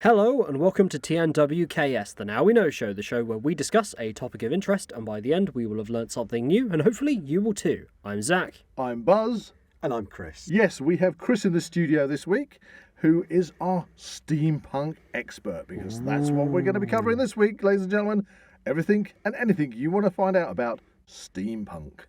Hello and welcome to TNWKS, the Now We Know show, the show where we discuss a topic of interest and by the end we will have learnt something new and hopefully you will too. I'm Zak. I'm Buzz. And I'm Chris. Yes, we have Chris in the studio this week, who is our steampunk expert, because that's what we're going to be covering this week, ladies and gentlemen. Everything and anything you want to find out about steampunk.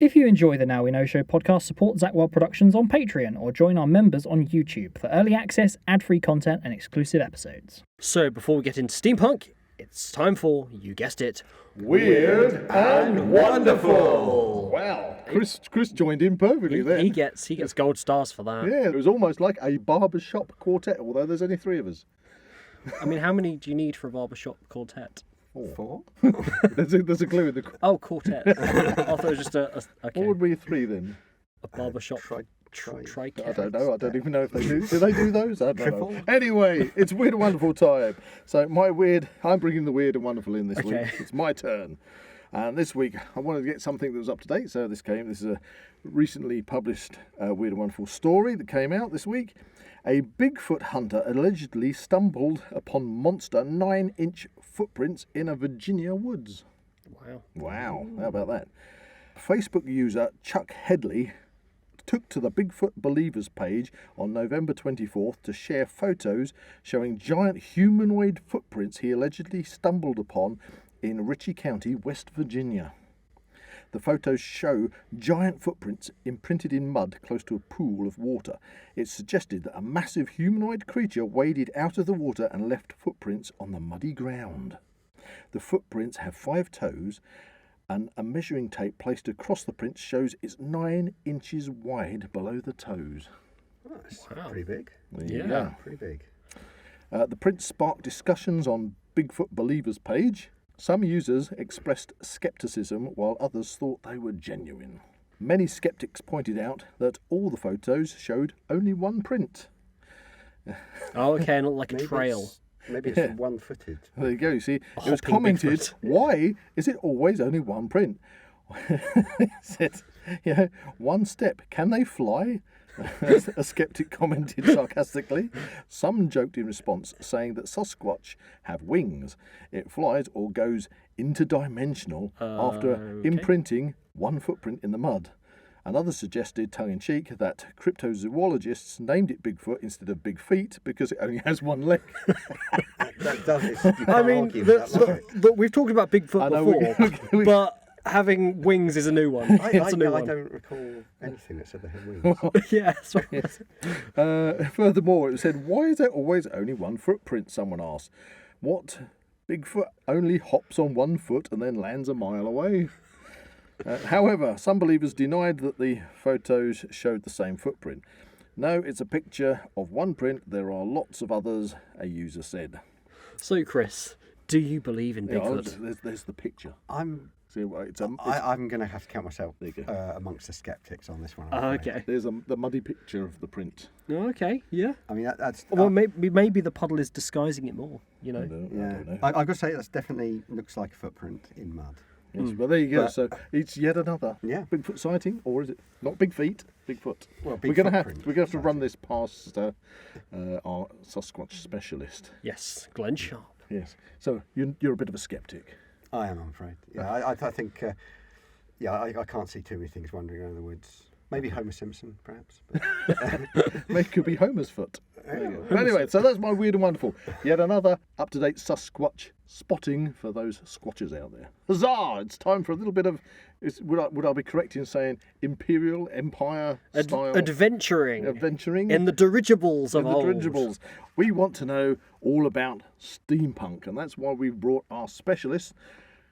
If you enjoy the Now We Know Show podcast, support Zak Wylde Productions on Patreon or join our members on YouTube for early access, ad-free content and exclusive episodes. So before we get into steampunk, it's time for, you guessed it, Weird and wonderful. Wow, Chris joined in perfectly there. He gets gold stars for that. Yeah, it was almost like a barbershop quartet, although there's only three of us. I mean, how many do you need for a barbershop quartet? Four? there's a clue in the... Oh, quartet. I thought it was just a okay. What would be three then? A barbershop I don't know. I don't even know if they do. Do they do those? I don't know. Anyway, it's Weird and Wonderful time. So I'm bringing the weird and wonderful in this week. It's my turn. And this week, I wanted to get something that was up to date. So this is a recently published Weird and Wonderful story that came out this week. A Bigfoot hunter allegedly stumbled upon monster 9-inch footprints in a Virginia woods. Wow. How about that? Facebook user Chuck Headley took to the Bigfoot Believers page on November 24th to share photos showing giant humanoid footprints he allegedly stumbled upon in Ritchie County, West Virginia. The photos show giant footprints imprinted in mud close to a pool of water. It suggested that a massive humanoid creature waded out of the water and left footprints on the muddy ground. The footprints have 5 toes, and a measuring tape placed across the prints shows it's 9 inches wide below the toes. That's pretty big. Yeah. Pretty big. The prints sparked discussions on Bigfoot Believers page. Some users expressed skepticism while others thought they were genuine. Many skeptics pointed out that all the photos showed only one print. Oh, okay, not like a trail. Maybe it's one-footed. There you go, you see. It was commented, Bigfoot. why is it always only one print? It said, one step, can they fly? A skeptic commented sarcastically. Some joked in response, saying that Sasquatch have wings. It flies or goes interdimensional after imprinting one footprint in the mud. And others suggested, tongue-in-cheek, that cryptozoologists named it Bigfoot instead of Big Feet because it only has one leg. That does it. I mean, we've talked about Bigfoot before, but having wings is a new one. I don't recall anything that said they had wings. Yeah, that's right. Yes. Furthermore, it said, why is there always only one footprint, someone asked. What? Bigfoot only hops on one foot and then lands a mile away? However, some believers denied that the photos showed the same footprint. No, it's a picture of one print. There are lots of others, a user said. So, Chris, do you believe in Bigfoot? There's the picture. I'm going to have to count myself amongst the skeptics on this one. Okay. There's the muddy picture of the print. Okay, yeah. I mean, that's... Well, maybe the puddle is disguising it more, you know. I don't know. I've got to say, that definitely looks like a footprint in mud. Yes, well, there you go. So it's yet another Bigfoot sighting, or is it not Big Feet? Bigfoot. Well, we're going to have to run this past our Sasquatch specialist. Yes, Glenn Sharp. Yes. So you're a bit of a skeptic. I am, I'm afraid. Yeah, I think. I can't see too many things wandering around the woods. Maybe Homer Simpson, perhaps. Maybe it could be Homer's foot. But anyway, so that's my Weird and Wonderful. Yet another up-to-date Sasquatch spotting for those squatchers out there. Huzzah! It's time for a little bit of, would I be correct in saying Imperial Empire style? Adventuring. In the dirigibles of old. Dirigibles. We want to know all about steampunk, and that's why we've brought our specialist,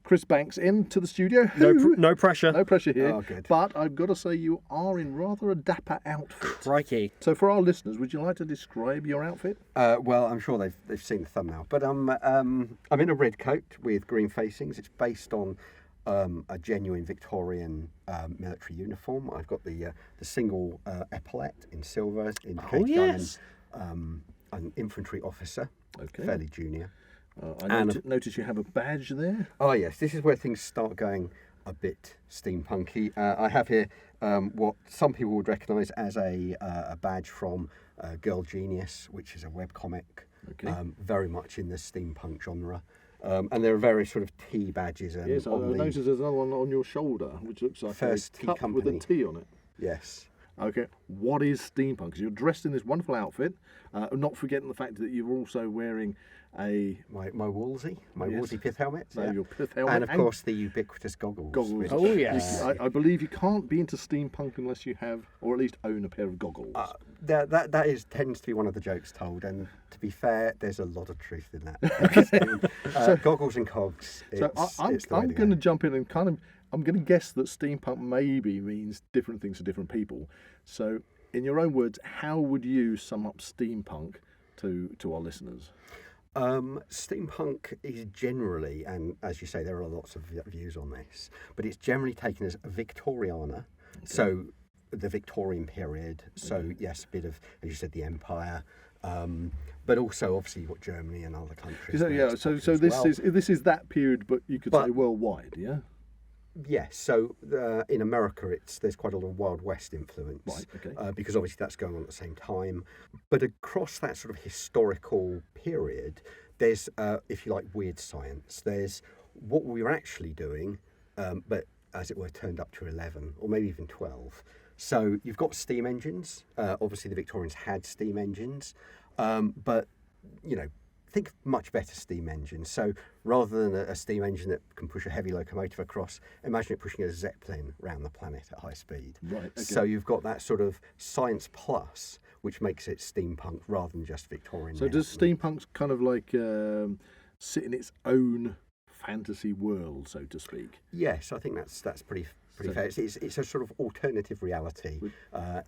Chris Banks, into the studio. No pressure. No pressure here. Oh, good. But I've got to say, you are in rather a dapper outfit. Crikey. So for our listeners, would you like to describe your outfit? Well, I'm sure they've seen the thumbnail. But I'm in a red coat with green facings. It's based on a genuine Victorian military uniform. I've got the single epaulette in silver, indicating I'm an infantry officer, fairly junior. I notice you have a badge there. Oh yes, this is where things start going a bit steampunky. I have here what some people would recognise as a badge from Girl Genius, which is a webcomic, very much in the steampunk genre. And there are various sort of T badges. Yes, I noticed there's another one on your shoulder, which looks like First a cup with a T on it. Yes. Okay, what is steampunk? Because you're dressed in this wonderful outfit, not forgetting the fact that you're also wearing my Wolsey, Wolsey pith helmet. So your pith helmet. And of course the ubiquitous goggles. Which, oh yes. I believe you can't be into steampunk unless you have, or at least own a pair of goggles. That tends to be one of the jokes told, and to be fair, there's a lot of truth in that. Goggles and cogs. I'm going to jump in and I'm going to guess that steampunk maybe means different things to different people. So, in your own words, how would you sum up steampunk to our listeners? Steampunk is generally, and as you say, there are lots of views on this, but it's generally taken as a Victoriana, so the Victorian period. So yes, a bit of, as you said, the Empire, but also obviously you've got Germany and other countries. So this is that period, but you could say worldwide, yeah. Yes, so in America there's quite a lot of Wild West influence, because obviously that's going on at the same time. But across that sort of historical period, there's, if you like, weird science. There's what we were actually doing, but as it were, turned up to 11 or maybe even 12. So you've got steam engines. Obviously the Victorians had steam engines, but, you know, think of much better steam engines. So rather than a steam engine that can push a heavy locomotive across, imagine it pushing a zeppelin around the planet at high speed. Right. Okay. So you've got that sort of science plus, which makes it steampunk rather than just Victorian. So does steampunk kind of like sit in its own fantasy world, so to speak? Yes, I think that's pretty fair. It's a sort of alternative reality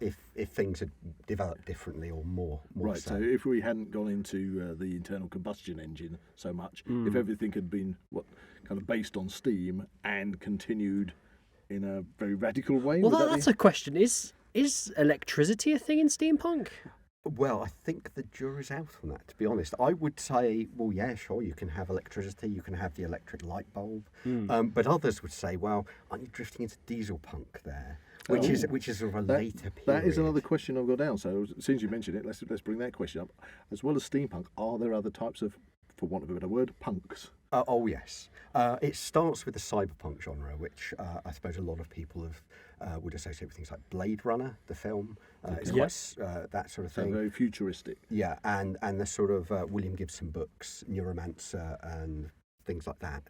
if things had developed differently or more right, so. So if we hadn't gone into the internal combustion engine so much, if everything had been kind of based on steam and continued in a very radical way. Well, that's a question. Is electricity a thing in steampunk? Well, I think the jury's out on that, to be honest. I would say, well, yeah, sure, you can have electricity, you can have the electric light bulb. But others would say, well, aren't you drifting into diesel punk there? Which is sort of a later period. That is another question I've got down. So since you mentioned it, let's bring that question up. As well as steampunk, are there other types of, for want of a better word, punks? Oh, yes. It starts with the cyberpunk genre, which I suppose a lot of people would associate with things like Blade Runner, the film. It's quite that sort of thing. Very futuristic. Yeah, and the sort of William Gibson books, Neuromancer and things like that.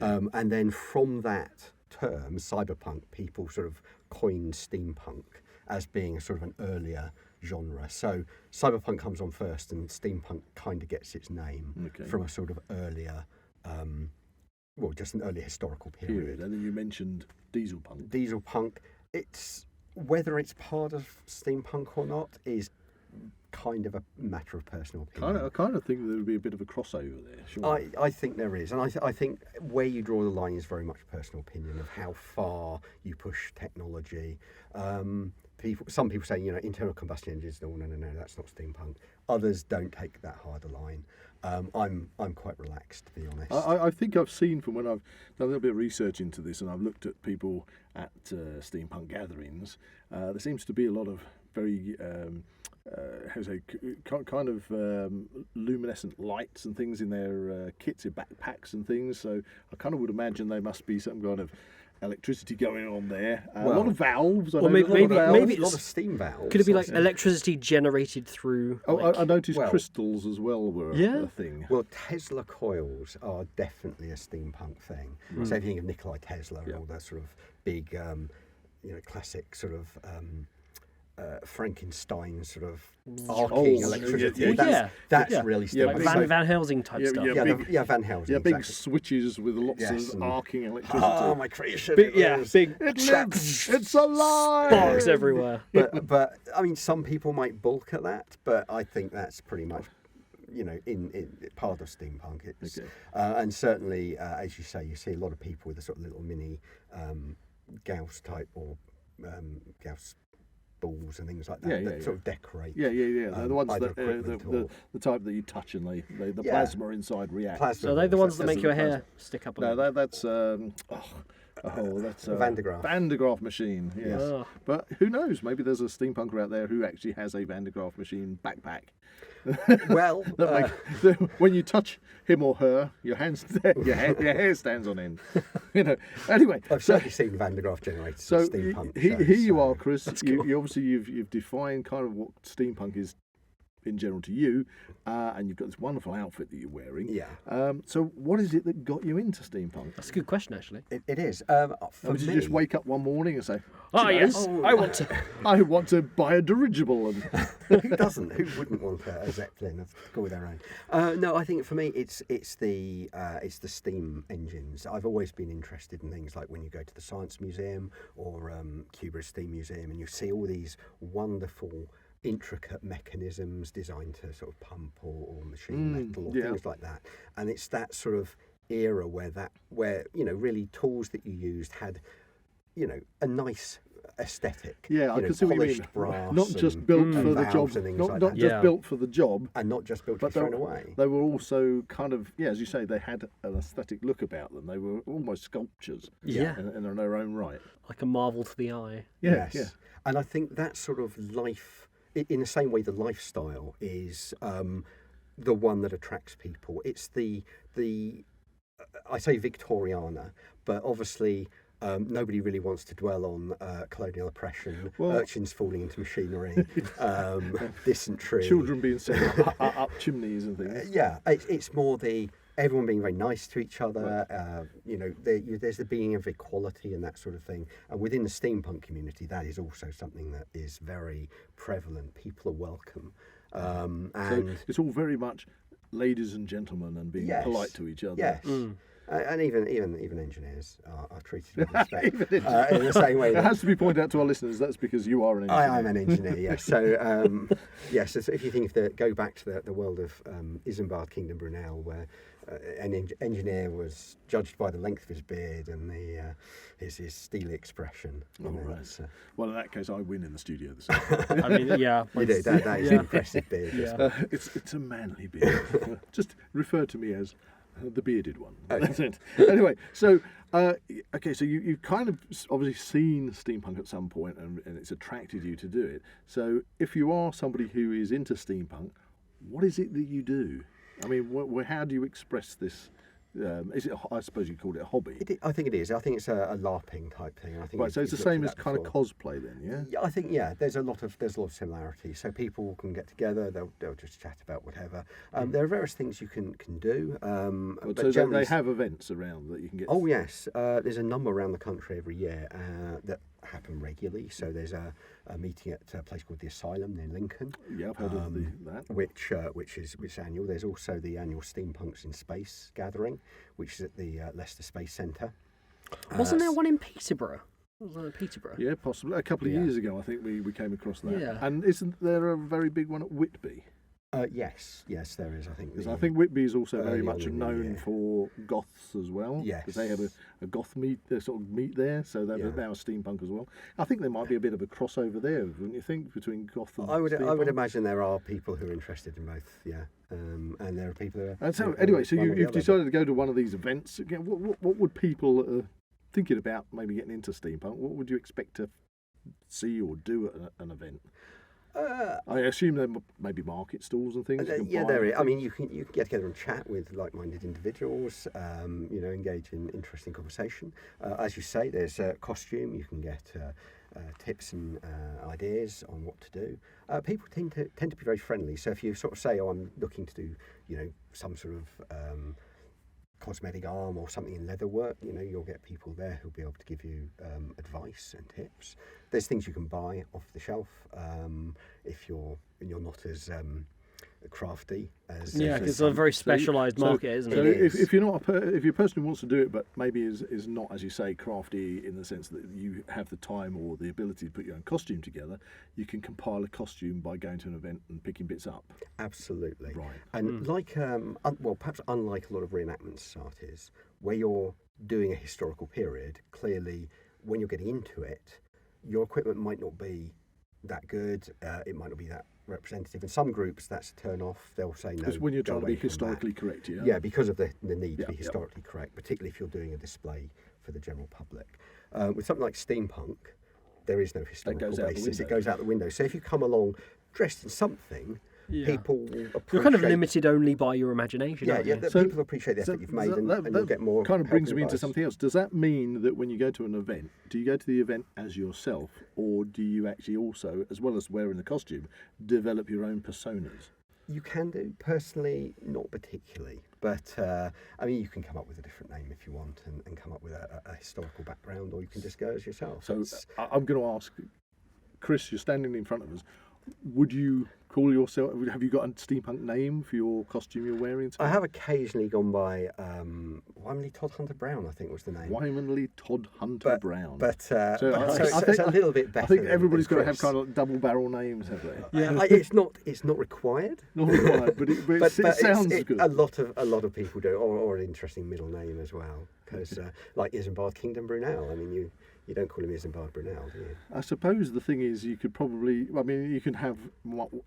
Okay. And then from that term, cyberpunk, people sort of coined steampunk as being a sort of an earlier genre. So cyberpunk comes on first, and steampunk kind of gets its name from a sort of earlier, just an early historical period. And then you mentioned diesel punk. Diesel punk. It's whether it's part of steampunk or not is kind of a matter of personal opinion. I kind of think there would be a bit of a crossover there. Sure. I think there is, and I think where you draw the line is very much personal opinion of how far you push technology. Some people say, internal combustion engines. No, that's not steampunk. Others don't take that hard a line. I'm quite relaxed, to be honest. I think I've seen, from when I've done a little bit of research into this, and I've looked at people at steampunk gatherings, there seems to be a lot of very kind of luminescent lights and things in their kits, in backpacks and things. So I kind of would imagine there must be some kind of electricity going on there. A lot of valves. Maybe a lot of steam valves. Could it be like electricity generated through? I noticed crystals as well were a thing. Well, Tesla coils are definitely a steampunk thing. So if you think of Nikola Tesla and all that sort of big, classic sort of Frankenstein sort of arcing electricity. That's really steampunk. Like Van Helsing type stuff. Van Helsing. Yeah, big switches with lots of arcing electricity. Oh, my creation! Big it's alive. Sparks everywhere. But I mean, some people might balk at that, but I think that's pretty much in part of steampunk. It's and certainly, as you say, you see a lot of people with a sort of little mini Gauss type or Gauss balls and things like that that sort of decorate. The ones that the type that you touch and the plasma inside reacts. So they're the ones that make your hair stick up. No, that's that's a Van de Graaff. Van de Graaff machine. Yes, but who knows? Maybe there's a steampunker out there who actually has a Van de Graaff machine backpack. Well, when you touch him or her, your hair stands on end. Anyway, I've certainly seen Van de Graaff generators. So steampunk here you are, Chris. You obviously you've defined kind of what steampunk is in general to you, and you've got this wonderful outfit that you're wearing. Yeah. So what is it that got you into steampunk? That's a good question, actually. It is. Did you just wake up one morning and say, "Oh yes, I want to buy a dirigible"? And who doesn't? Who wouldn't want a Zeppelin? Go with their own. No, I think for me it's the steam engines. I've always been interested in things like when you go to the Science Museum or Cuba Steam Museum, and you see all these wonderful, intricate mechanisms designed to sort of pump or machine metal or things like that. And it's that sort of era where really tools that you used had a nice aesthetic. Yeah, I can see what you mean. Brass not just built for the job, not just built for the job, and not just built to be thrown away. They were also kind of, as you say, they had an aesthetic look about them. They were almost sculptures, in their own right, like a marvel to the eye. Yes. And I think that sort of life, in the same way the lifestyle is the one that attracts people. It's the I say Victoriana, but obviously nobody really wants to dwell on colonial oppression, urchins falling into machinery, dysentery, children being sent up chimneys and things. It's more everyone being very nice to each other. There's the being of equality and that sort of thing. And within the steampunk community, that is also something that is very prevalent. People are welcome, and so it's all very much ladies and gentlemen and being polite to each other. Yes. And even engineers are treated with respect in the same way. It has to be pointed out to our listeners. That's because you are an engineer. I am an engineer. Yes. So so if you go back to the world of Isambard Kingdom Brunel, where an engineer was judged by the length of his beard and his steely expression. Right. Well, in that case, I win in the studio. I mean, you do. That is an impressive beard. It's a manly beard. Just refer to me as the bearded one. Okay. Anyway, so so you've kind of obviously seen steampunk at some point, and it's attracted you to do it. So if you are somebody who is into steampunk, what is it that you do? I mean, how do you express this? Is it? I suppose you called it a hobby. I think it is. I think it's a LARPing type thing. I think right. So it's the same as kind of cosplay, then, yeah. Yeah, I think there's a lot of similarity. So people can get together. They'll just chat about whatever. There are various things you can do. But so they have events around that you can get. Oh yes, there's a number around the country every year that happen regularly. So there's a meeting at a place called the Asylum near Lincoln. Yeah, I've heard of that. Which is annual. There's also the annual Steampunks in Space gathering, which is at the Leicester Space Centre. Wasn't there one in Peterborough? Peterborough? Yeah, possibly. A couple of years ago, I think we came across that. Yeah. And isn't there a very big one at Whitby? Yes, there is. I think. Because I think Whitby is also very much known for goths as well. Yes, because they have a goth meet, sort of meet there. So they're now steampunk as well. I think there might be a bit of a crossover there, wouldn't you think, between goth and steampunk? I would imagine there are people who are interested in both. Yeah, and there are people who are. And so anyway, so you've decided to go to one of these events. Again, what would people thinking about maybe getting into steampunk? What would you expect to see or do at an event? I assume there may be market stalls and things. There is. I mean, you can get together and chat with like-minded individuals. Engage in interesting conversation. As you say, there's costume. You can get tips and ideas on what to do. People tend to be very friendly. So if you sort of say, "Oh, I'm looking to do, some sort of cosmetic arm or something in leather work," you'll get people there who'll be able to give you advice and tips. There's things you can buy off the shelf if you're not as crafty. Because it's a very specialised market, isn't so it? If you're not if you're a person who wants to do it, but maybe is not, as you say, crafty in the sense that you have the time or the ability to put your own costume together, you can compile a costume by going to an event and picking bits up. Absolutely. Right. And like, perhaps unlike a lot of reenactment societies, where you're doing a historical period, clearly when you're getting into it, your equipment might not be that good. It might not be that representative. In some groups, that's a turn off. They'll say no. Because when you're trying to be historically correct, yeah, because of the need to be historically correct, particularly if you're doing a display for the general public. With something like Steampunk, there is no historical basis. It goes out the window. So if you come along dressed in something, people will appreciate... You're kind of limited only by your imagination. So people appreciate the effort you've made, and you'll get more. Kind of brings me into something else. Does that mean that when you go to an event, do you go to the event as yourself, or do you actually also, as well as wearing the costume, develop your own personas? You can do. Personally, not particularly. But, you can come up with a different name if you want and come up with a historical background, or you can just go as yourself. So I'm going to ask, Chris, you're standing in front of us. Would you call yourself, have you got a steampunk name for your costume you're wearing? I have occasionally gone by Wymanley Todd Hunter Brown, I think was the name. Wymanley Todd Hunter Brown. But it's a little bit better. I think everybody's got to have kind of double barrel names, have they? Yeah, it's not required. Not required, but it sounds good. A lot of people do, or an interesting middle name as well. Because like Isambard Kingdom Brunel, you don't call him Isambard Brunel, do you? I suppose the thing is, you could probably, you can have,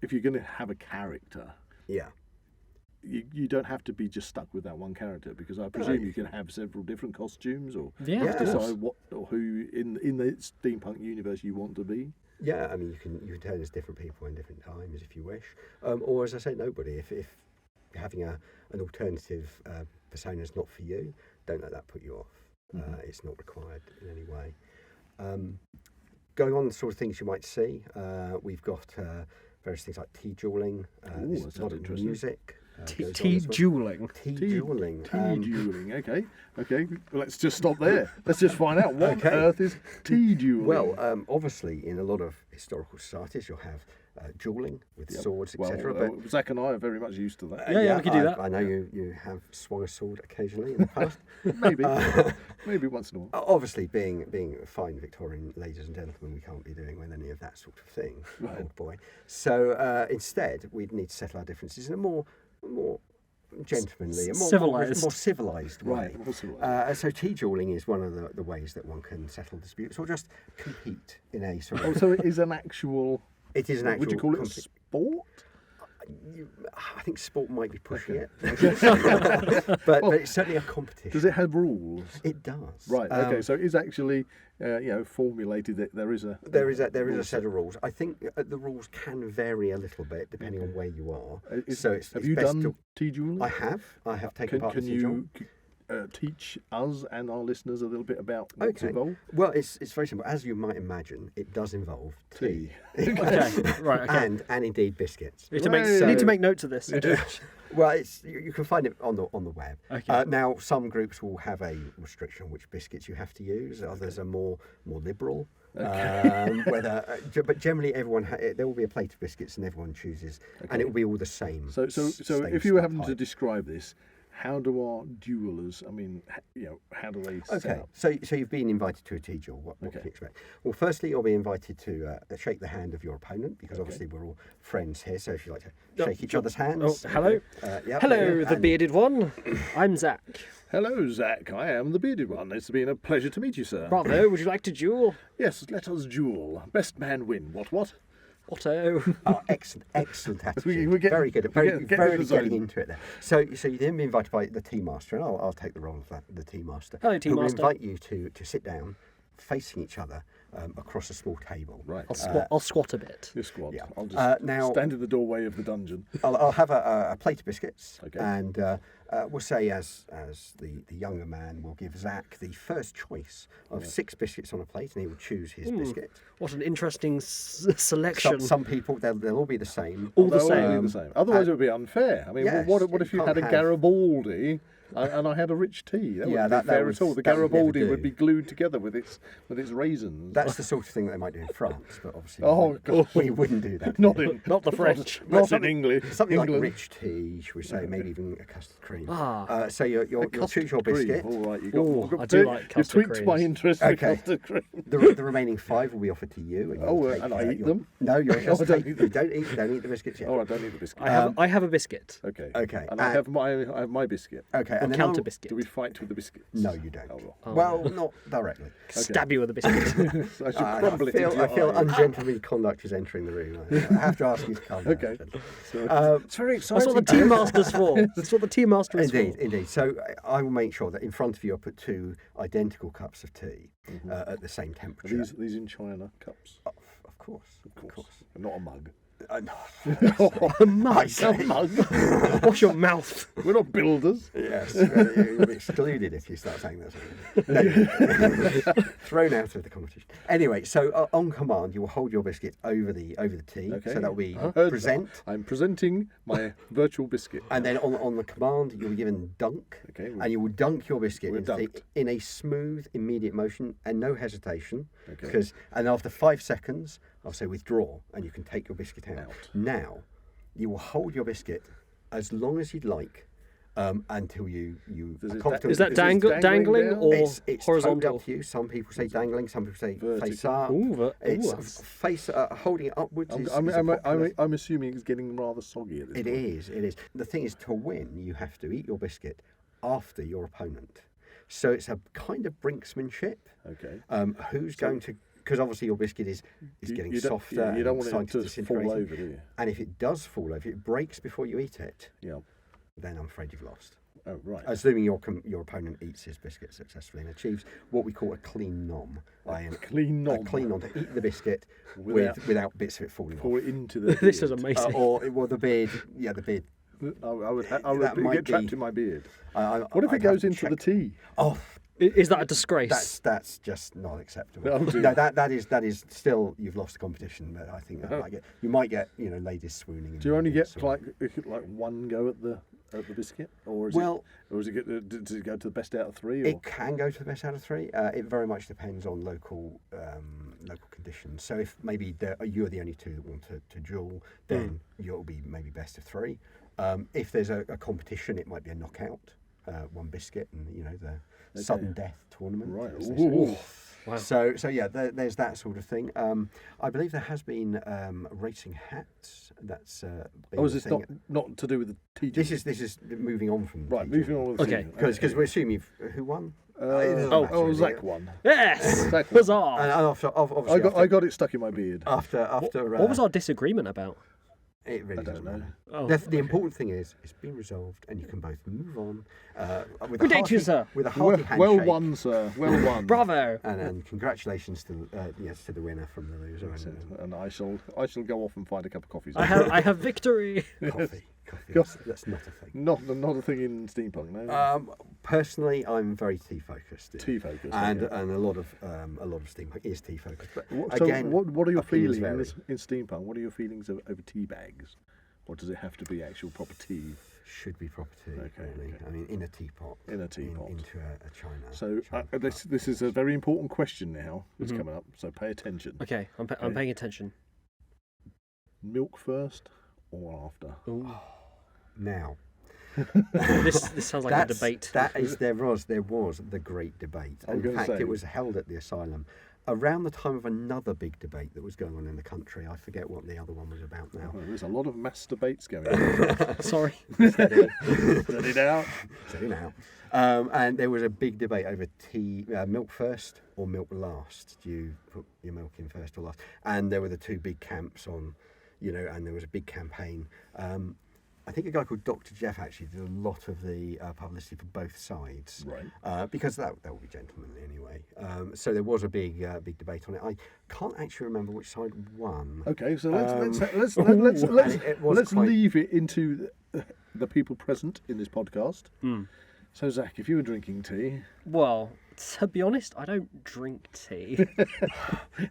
if you're going to have a character, you don't have to be just stuck with that one character, because I presume you can have several different costumes, or decide what or who in the steampunk universe you want to be. Yeah, you can turn as different people in different times if you wish, or as I say, nobody. If having an alternative persona is not for you, don't let that put you off. It's not required in any way. Going on the sort of things you might see, we've got various things like tea duelling, modern music. Tea duelling. Tea duelling. Tea duelling. Okay. Well, let's just stop there. Let's just find out what on earth is tea duelling. Well, obviously, in a lot of historical societies, you'll have duelling with swords, etc. But Zak and I are very much used to that. Yeah, we can do that. I know you have swung a sword occasionally in the past. Maybe once in a while. Obviously, being fine Victorian ladies and gentlemen, we can't be doing with any of that sort of thing, old boy. So instead, we'd need to settle our differences in a more gentlemanly, a more civilised way. So tea duelling is one of the ways that one can settle disputes, or just compete in a sort of... So it is an actual... It is an actual... Would you call it a sport? I think sport might be pushing it, but it's certainly a competition. Does it have rules? It does. Right. Okay. So it's actually formulated that there is a set of rules. I think the rules can vary a little bit depending on where you are. Have you done tea dueling? I have taken part in tea dueling. Teach us and our listeners a little bit about what's involved? Well, it's very simple. As you might imagine, it does involve tea. Right. And indeed biscuits. You need to make notes of this. Well, you can find it on the web. Okay. Now, some groups will have a restriction on which biscuits you have to use. Others are more liberal. But generally, everyone there will be a plate of biscuits, and everyone chooses, and it will be all the same. So if you were having to describe this, how do our duellers, how do they set up? So you've been invited to a tea duel. What can you expect? Well, firstly, you'll be invited to shake the hand of your opponent, because obviously we're all friends here, so if you like to shake each other's hands. Oh, hello. Hello, the bearded one. I'm Zak. Hello, Zak. I am the bearded one. It's been a pleasure to meet you, sir. Bravo. Would you like to duel? Yes, let us duel. Best man win. What? Otto. Oh, excellent attitude. Very good. Very getting into it there. So you then be invited by the tea master, and I'll take the role of the tea master. Hello, tea master. Who will invite you to sit down, facing each other across a small table. Right. I'll squat a bit. You squat. Yeah. I'll just stand in the doorway of the dungeon. I'll have a plate of biscuits, and we'll say as the younger man will give Zak the first choice of 6 biscuits on a plate, and he will choose his biscuit. What an interesting selection. Some people they'll all be the same. All the same. Otherwise, it would be unfair. What if you had a Garibaldi And I had a rich tea. That Yeah, wouldn't that be fair was- at all. The that would never Garibaldi would do. be glued together with its raisins. That's the sort of thing that they might do in France, but obviously Oh, God. we wouldn't do that. not the French. Not in English. Something England. like rich tea, should we say, maybe even a custard cream. Ah. So you'll choose your Cream. biscuit. All right, I do like You've custard tweaked my creams. interest in Okay. custard cream. The remaining 5 will be offered to you. And Oh, you'll take, and I eat your- them? No, you're I just don't take, eat you don't eat the biscuits yet. Oh, I don't need the biscuit. I have a biscuit. Okay. Okay, And I have my biscuit. Okay, A and then counter I'll- biscuit. Do we fight with the biscuits? No, you don't. Oh, Well, not directly. Stab you with a biscuit. so I should crumble it into I feel your eye. ungentlemanly conduct is entering the room. I have to ask you to calm down. Okay. actually. So, it's very exciting. That's what the Tea Master's for. That's what the Tea Master is Indeed, for. indeed. So I will make sure that in front of you I put 2 identical cups of tea at the same Are temperature. these in China cups? Of course. Not a mug. A mug. I say. Wash your mouth. We're not builders. Yes, you'll be excluded if you start saying that. No, thrown out of the competition. Anyway, so on command, you will hold your biscuit over the tea. Okay. So that will be Heard present. that. I'm presenting my virtual biscuit. And then on the command, you'll be given dunk. Okay. And you will dunk your biscuit We're into dunked. in a smooth, immediate motion and no hesitation. Okay. And after 5 seconds, I'll say withdraw, and you can take your biscuit out. Now, you will hold your biscuit as long as you'd like until you Does are it confident. Is that dangling dangling down? or It's totally horizontal? up to you. Some people say dangling, some people say Vertical. face up. Ooh, It's that's- face holding it upwards. I'm assuming it's getting rather soggy at this It point. is. It is. The thing is, to win, you have to eat your biscuit after your opponent. So it's a kind of brinksmanship. Okay. Who's going to? Because obviously your biscuit is getting you don't- softer. yeah, you don't and want it starting to disintegrate. fall over, do you? And if it does fall over, if it breaks before you eat it, Yeah. then I'm afraid you've lost. Oh, right. Assuming your opponent eats his biscuit successfully and achieves what we call a clean nom. Clean nom. A clean nom, to eat the biscuit Without- without bits of it falling Pour off. it into the This is beard. amazing. Or the beard, the beard. I would That might get trapped be- in my beard. What What if it goes into the tea? Oh, Is that a disgrace? that's just not acceptable. Oh, dear. No, that is still you've lost the competition. But I think that you might get ladies swooning. Do you only get so on. like one go at the biscuit, or is Well- does it go to the best out of 3? Or? It can go to the best out of 3. It very much depends on local conditions. So if maybe you're the only 2 that want to duel, then you'll be maybe best of 3. If there's a competition, it might be a knockout, 1 biscuit, and the sudden death tournament. Right. as they Ooh. say. Wow. So yeah, there's that sort of thing. I believe there has been racing hats. That's been Is a this thing. not to do with the tea? This is moving on from right. Moving on with the Okay. tea. because we assume who won. It doesn't matter, really. Zak won. Yes! Zak won. Huzzah! And after, obviously, I got it stuck in my beard. after What was our disagreement about? It really I don't doesn't know. matter. Oh. The important thing is it's been resolved, and you can both move on with Good a day to you, sir. with a hearty Well handshake. won, sir. Well won. Bravo! And congratulations to the winner from the loser. And I shall go off and find a cup of coffee. I have victory. Coffee. Coffee. That's not a thing. Not a thing in steampunk, no. Personally, I'm very tea focused. Tea focused, and okay. and a lot of steampunk is tea focused. But So again, what are your opinions feelings vary. in steampunk? What are your feelings over tea bags? Or does it have to be actual proper tea? Should be proper tea. Okay, really. okay. I mean, in a teapot. In a teapot. Into a china. So china this is a very important question now that's coming up. So pay attention. Okay, I'm paying attention. Milk first or after? Ooh. Now, This sounds like a debate. There was the great debate. I was In gonna fact, say. it was held at the asylum around the time of another big debate that was going on in the country. I forget what the other one was about now. Oh, there's a lot of mass debates going on. Sorry. Steady it out. So now, and there was a big debate over tea, milk first or milk last. Do you put your milk in first or last? And there were the 2 big camps on, and there was a big campaign. I think a guy called Dr. Jeff actually did a lot of the publicity for both sides, Right. because that will be gentlemanly anyway. So there was a big debate on it. I can't actually remember which side won. Okay, so let's it was quite- leave it into the people present in this podcast. Hmm. So Zach, if you were drinking tea, Well, to be honest, I don't drink tea.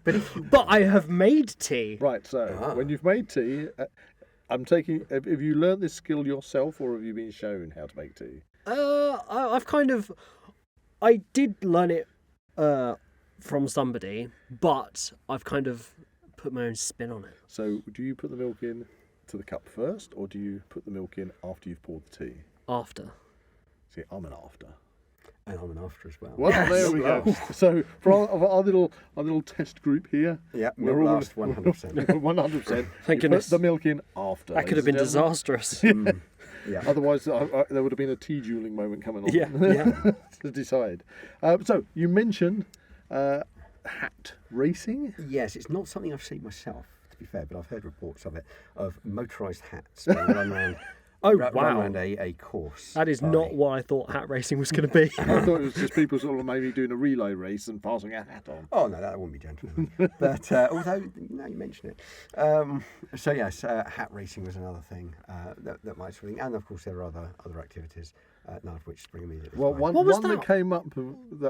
But I have made tea. right? So when you've made tea, I'm taking. Have you learned this skill yourself, or have you been shown how to make tea? I did learn it from somebody, but I've kind of put my own spin on it. So, do you put the milk in to the cup first, or do you put the milk in after you've poured the tea? After. See, I'm an after. And I'm an after as well. Well, there we go. So, for our little test group here, Yeah, we're all last 100%. 100%. Thank You goodness. put the milk in after. That could have been ladies and disastrous. Yeah. Otherwise, there would have been a tea dueling moment coming on. Yeah. To decide. So, you mentioned hat racing. Yes, it's not something I've seen myself, to be fair, but I've heard reports of it, of motorised hats being run around. Oh, run wow. around a course. That is by- not what I thought hat racing was going to be. I thought it was just people sort of maybe doing a relay race and passing a hat on. Oh, no, that wouldn't be gentleman. But although, now you mention it. So, yes, hat racing was another thing that might sort of thing. And, of course, there are other activities, none of which spring immediately. Well, to mind. one was that that? came up,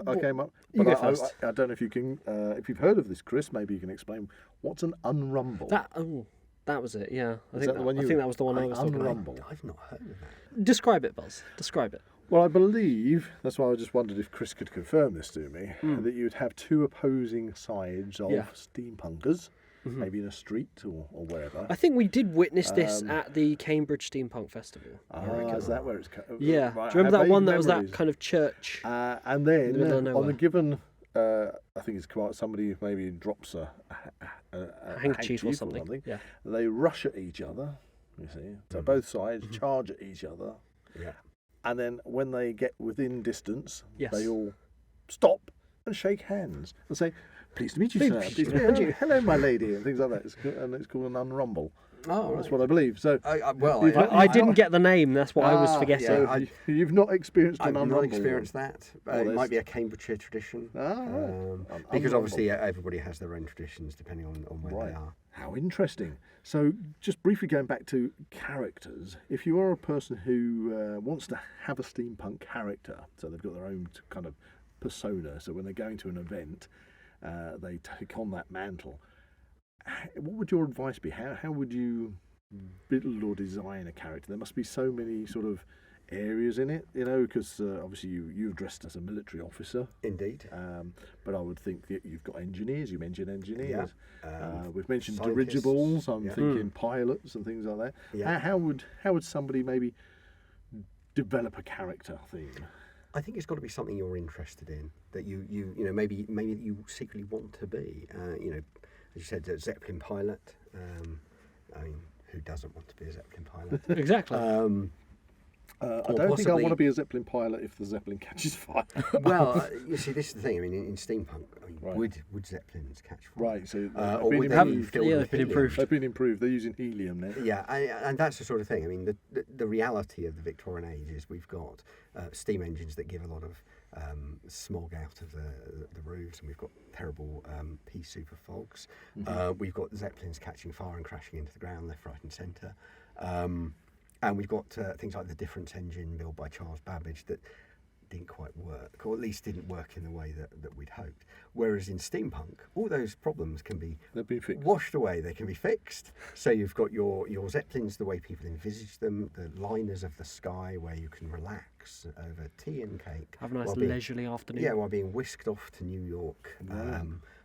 I came up. You But go first. I don't know if you can, if you've heard of this, Chris. Maybe you can explain what's an unrumble. That was it, yeah. I Is think that the one I you- think that was the one I was talking about. unrumble? I've not heard of that. Describe it, Buzz. Describe it. Well, I believe that's why I just wondered if Chris could confirm this to me, that you'd have two opposing sides of Yeah. steampunkers, maybe in a street or wherever. I think we did witness this at the Cambridge Steampunk Festival. Is that where it's? Yeah. Right, Do you remember I have that one vague that was memories. that kind of church? And then in the middle of on a nowhere? given, I think it's quite somebody maybe drops a Handkerchief or something. Yeah. They rush at each other. You see, so both sides charge at each other, Yeah. and then when they get within distance, Yes. they all stop and shake hands and say, "Pleased to meet you, sir. Pleased Pleased to to meet meet you. you." Hello, my lady," and things like that. It's called an unrumble. Oh, That's what I believe. So, I didn't get the name. That's what I was forgetting. so you've not experienced an I've unrumble. not experienced that. It there's- might be a Cambridgeshire tradition. Ah, right. Because Unrumble. obviously everybody has their own traditions depending on where Right. they are. How interesting. So, just briefly going back to characters, if you are a person who wants to have a steampunk character, so they've got their own kind of persona, so when they're going to an event, they take on that mantle. What would your advice be? How would you build or design a character? There must be so many sort of areas in it, because obviously you've dressed as a military officer. Indeed. But I would think that you've got engineers. You mentioned engineers. Yeah. We've mentioned Scientists. dirigibles. I'm Yeah. thinking pilots and things like that. Yeah. How would somebody maybe develop a character theme? I think it's got to be something you're interested in, that you maybe you secretly want to be. As you said, a Zeppelin pilot. I mean, who doesn't want to be a Zeppelin pilot? Exactly. I Or don't think I possibly- want to be a Zeppelin pilot if the Zeppelin catches fire. Well, you see, this is the thing. I mean, in steampunk, Right. would Zeppelins catch fire? Right, so they've Or been would they improved. be filled Yeah, with they've been helium? improved. They've been improved. They're using helium now. Yeah, and that's the sort of thing. I mean, the reality of the Victorian age is we've got steam engines that give a lot of smog out of the roofs, and we've got terrible pea super fogs. We've got Zeppelins catching fire and crashing into the ground left, right, and centre. And we've got things like the difference engine built by Charles Babbage that didn't quite work, or at least didn't work in the way that we'd hoped. Whereas in steampunk, all those problems can be They've been fixed. washed away, they can be fixed. So you've got your Zeppelins the way people envisage them, the liners of the sky where you can relax over tea and cake. Have a nice while being- leisurely afternoon. Yeah, while being whisked off to New York,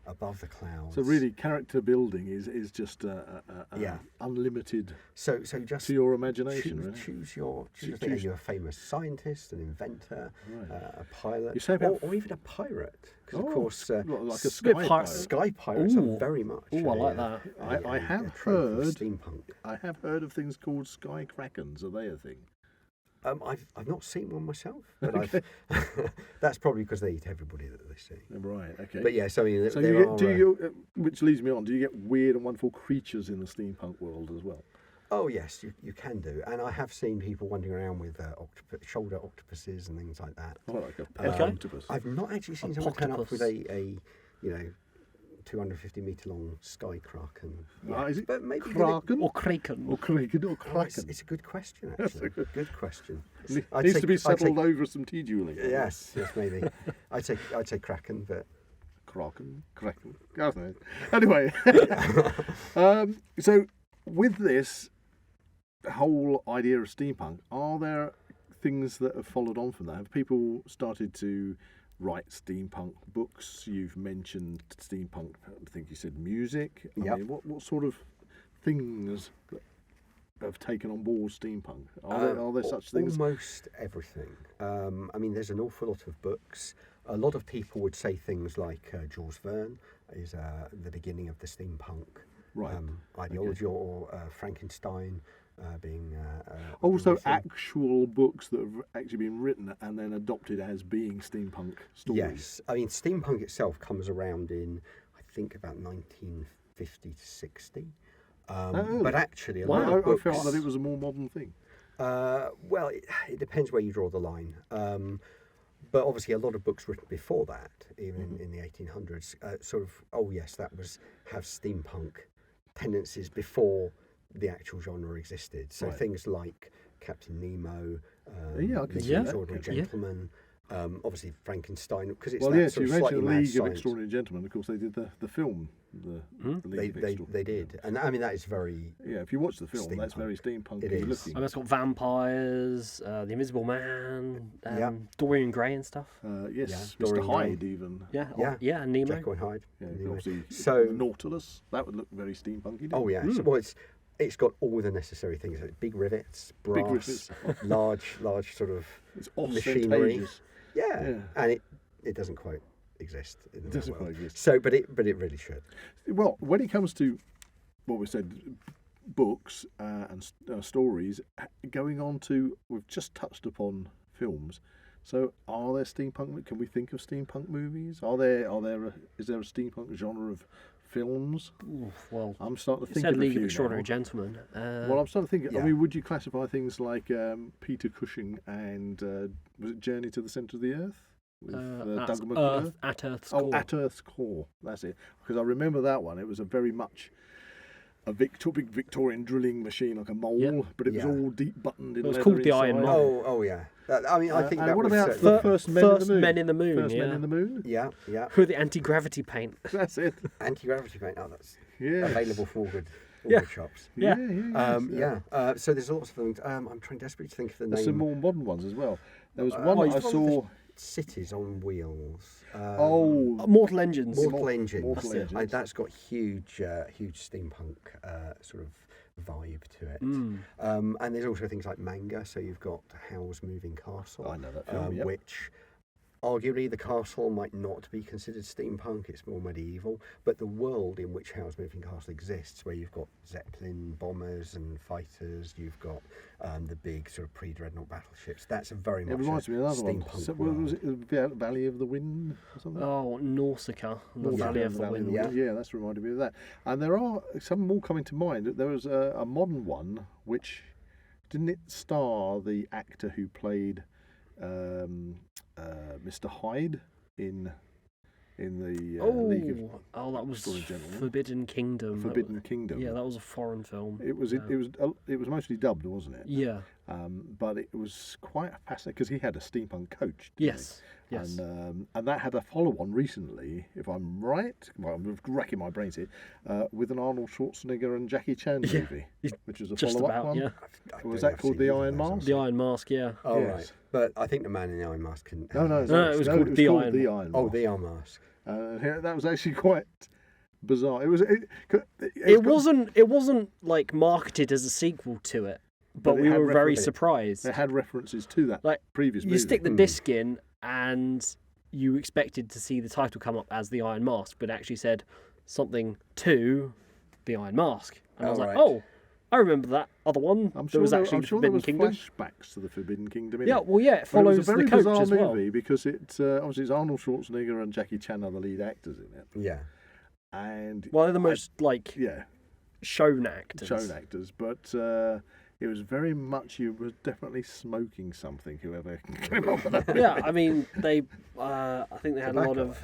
above the clouds. So really, character building is just Yeah. unlimited so just to your imagination. Really. choose your Choose- thing. Are you a famous scientist, an inventor, Right. a pilot, You say about- or even a pirate? Because of Oh, course, like a Bit sky pirate. pirate. sky pirates Ooh. are very much. Ooh, I like that. I have a trope of heard- steampunk. I have heard of things called sky krakens. Are they a thing? I've not seen one myself, but that's probably because they eat everybody that they see. Right. Okay. But yes, I mean, So there you are, get, do you, which leads me on. Do you get weird and wonderful creatures in the steampunk world as well? Oh yes, you can do, and I have seen people wandering around with shoulder octopuses and things like that. Oh, like a pet Okay. octopus. I've not actually seen someone turn up with a 250-metre long sky kraken. Is it But maybe kraken Or kraken. or kraken or Oh, it's, kraken? it's a good question, actually. Good question. It I'd needs say- to be I'd settled say- over some tea dueling. Yes, maybe. I'd say kraken, but Kraken. I don't know. Anyway, so with this whole idea of steampunk, are there things that have followed on from that? Have people started to write steampunk books? You've mentioned steampunk, I think you said music. I mean, what sort of things have taken on board steampunk? Are there such things? Almost everything. I mean, there's an awful lot of books. A lot of people would say things like Jules Verne is the beginning of the steampunk ideology, or Frankenstein being... also actual books that have actually been written and then adopted as being steampunk stories. Yes. I mean, steampunk itself comes around in, I think, about 1950 to 60. But actually, a lot of books... I felt that it was a more modern thing. Well, it depends where you draw the line. But obviously, a lot of books written before that, even in the 1800s, have steampunk tendencies before the actual genre existed. So things like Captain Nemo, The Extraordinary Gentleman. Obviously Frankenstein, because it's you mentioned the League of Extraordinary Gentlemen. Of course, they did the film. They did, and I mean that is very if you watch the film, steampunk. That's very steampunk looking. It's got vampires, the Invisible Man, Dorian Gray and stuff. Yes, Dorian Mr. Hyde Gray. even. And Nemo. Jekyll and Hyde. Obviously, so the Nautilus, that would look very steampunky. Oh yeah, well it's got all the necessary things: like big rivets, brass, large sort of machinery. Yeah, and it doesn't quite exist in the real world. So, but it really should. Well, when it comes to what we said, books and stories, going on to, we've just touched upon films. So, are there steampunk? Can we think of steampunk movies? Is there a steampunk genre of films? Well, I'm starting to think of a League few of Extraordinary now. Gentlemen. Well, I'm starting to think. I mean, would you classify things like Peter Cushing and was it Journey to the Centre of the Earth? With Doug McGregor? At Earth's Core. Oh, At Earth's Core. That's it. Because I remember that one. It was a very much a big Victorian drilling machine, like a mole, but it was all deep buttoned in leather. It was called the Iron inside. Mole. Oh yeah. I mean, I think that what was about certainly... the First Men in the Moon? First Men in the Moon. Yeah. With the anti-gravity paint. That's it. Anti-gravity paint. Oh, that's Yes. available from all good shops. Yeah. So there's lots of things. I'm trying desperately to think of the name. There's some more modern ones as well. There was one I saw. Cities on Wheels. Mortal Engines. Mortal Engines. Mortal Engines. That's got huge steampunk sort of vibe to it. And there's also things like manga. So you've got Howl's Moving Castle. I know that film, which arguably the castle might not be considered steampunk, it's more medieval, but the world in which Howl's Moving Castle exists, where you've got Zeppelin bombers and fighters, you've got the big sort of pre-dreadnought battleships, that's a very much reminds me of another one. steampunk So, world. was it the Valley of the Wind or something? Oh, Nausicaa, the Valley of the Wind. Yeah, that's reminded me of that. And there are some more coming to mind. There was a modern one, which didn't it star the actor who played Mr. Hyde in the League of that was Gentlemen. Forbidden Kingdom. Forbidden Kingdom. Yeah, that was a foreign film. It was mostly dubbed, wasn't it? Yeah. But it was quite fascinating because he had a steampunk coach. Yes. And that had a follow-on recently, if I'm right. Well, I'm racking my brains here, with an Arnold Schwarzenegger and Jackie Chan movie, which was a follow-up one. Yeah. Was that called The Iron Mask? The Iron Mask, yeah. Oh, right. But I think the man in the Iron Mask couldn't... No, it was called The Iron Mask. Oh, The Iron Mask. That was actually quite bizarre. It wasn't like marketed as a sequel to it, but we were very surprised. They had references to that previous movie. You stick the disc in and you expected to see the title come up as The Iron Mask, but it actually said something to The Iron Mask. And I was like, I remember that other one. I'm sure was actually there Forbidden was Kingdom. flashbacks to the Forbidden Kingdom. It follows it was a very the coach bizarre as well. movie because obviously it's Arnold Schwarzenegger and Jackie Chan are the lead actors in it. Yeah. And they're the most shown actors. But it was very much, you were definitely smoking something, whoever came up with that. Yeah, I mean, I think they had a lot of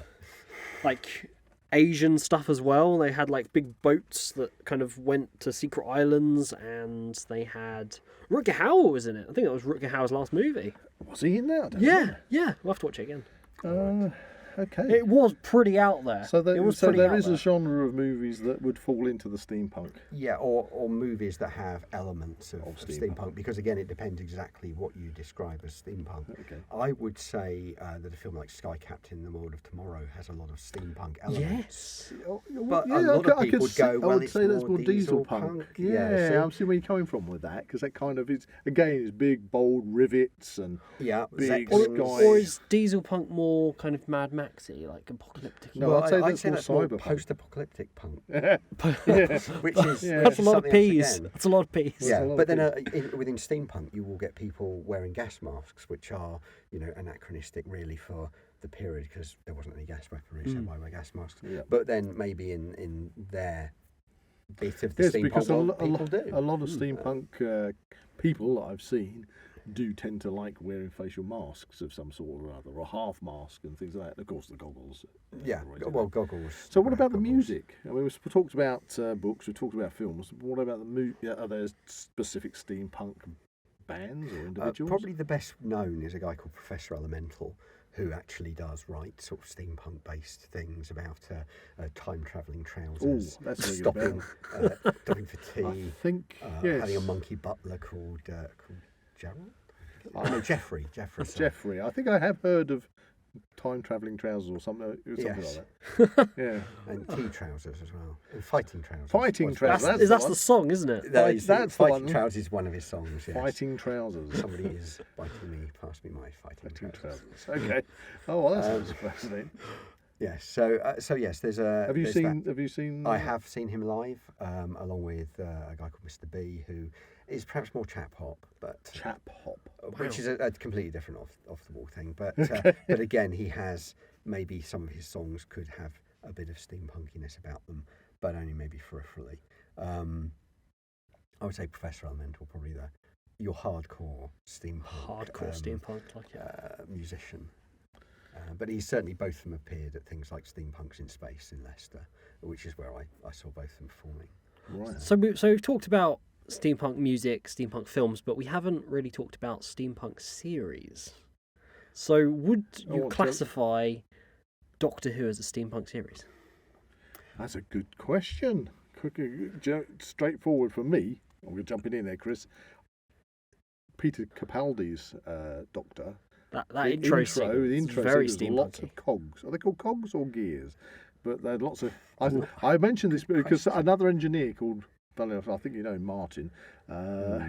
Asian stuff as well. They had big boats that kind of went to secret islands, and they had Rutger Hauer was in it. I think that was Rutger Hauer's last movie. Was he in there? Yeah. We'll have to watch it again. okay. It was pretty out there. So there, it was there is a genre of movies that would fall into the steampunk. Yeah, or movies that have elements of steampunk, because again, it depends exactly what you describe as steampunk. Okay. I would say that a film like Sky Captain: The World of Tomorrow has a lot of steampunk elements. Yes. But a lot of people would go, well, it's more diesel punk. Yeah, I'm seeing where you're coming from with that, because that kind of is, again, is big, bold rivets and big skies. Or is diesel punk more kind of Mad Maxy, like apocalyptic? No, I'd say that's more post-apocalyptic punk. Which is that's a lot of peas. That's a lot of peas. Yeah, but then within steampunk, you will get people wearing gas masks, which are anachronistic really for the period, because there wasn't any gas weaponry, so why wear gas masks? Yeah. But then maybe in their bit of the steampunk world, people do. A lot of steampunk people that I've seen do tend to like wearing facial masks of some sort or other, or half mask and things like that. And of course, the goggles. Yeah, well, goggles. So what about the music? I mean, we talked about books, we talked about films. What about the music? Are there specific steampunk bands or individuals? Probably the best known is a guy called Professor Elemental, who actually does write sort of steampunk-based things about time-travelling trousers, stopping for tea. I think having a monkey butler called Gerald. No, Jeffrey. Jeffrey. I think I have heard of time-travelling trousers or something like that. Yeah. And tea trousers as well. And fighting trousers. Fighting trousers. That's the song, isn't it? That's Fighting Trousers is one of his songs, yes. Fighting trousers. Somebody is biting me, pass me my fighting trousers. Okay. Oh, well, that sounds fascinating. Yes. So yes, there's a. Have you seen? I have seen him live, along with a guy called Mr. B, who is perhaps more chap hop, which is a completely different off the wall thing. But but again, he has maybe some of his songs could have a bit of steampunkiness about them, but only maybe peripherally. I would say Professor Elemental, probably your hardcore steampunk, musician. But he's certainly, both of them appeared at things like Steampunks in Space in Leicester, which is where I saw both of them performing. Right. So we've talked about steampunk music, steampunk films, but we haven't really talked about steampunk series. So would you classify Doctor Who as a steampunk series? That's a good question. Straightforward for me. I'm going to jump in there, Chris. Peter Capaldi's Doctor. The intro very steampunky. Lots of cogs. Are they called cogs or gears? But there are lots of. I mentioned this because another engineer called, funny enough, I think you know Martin.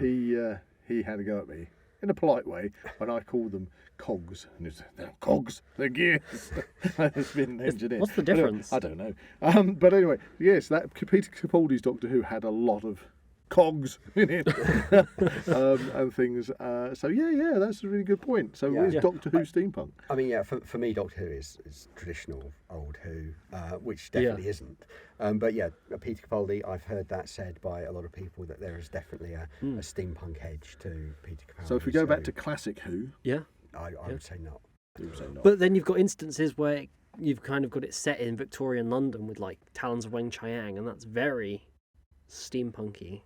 He had a go at me in a polite way when I called them cogs, and he said, "They're cogs, they're gears." It's been an engineer. What's the difference? I don't know. But anyway, yes, that Peter Capaldi's Doctor Who had a lot of cogs in it and things. So yeah, that's a really good point. So is Doctor Who steampunk? I mean, for me, Doctor Who is traditional old Who, which definitely isn't. But yeah, Peter Capaldi, I've heard that said by a lot of people that there is definitely a steampunk edge to Peter Capaldi. So if we go back to classic Who, I would say not. But then you've got instances where you've kind of got it set in Victorian London with like Talons of Weng Chiang, and that's very steampunky.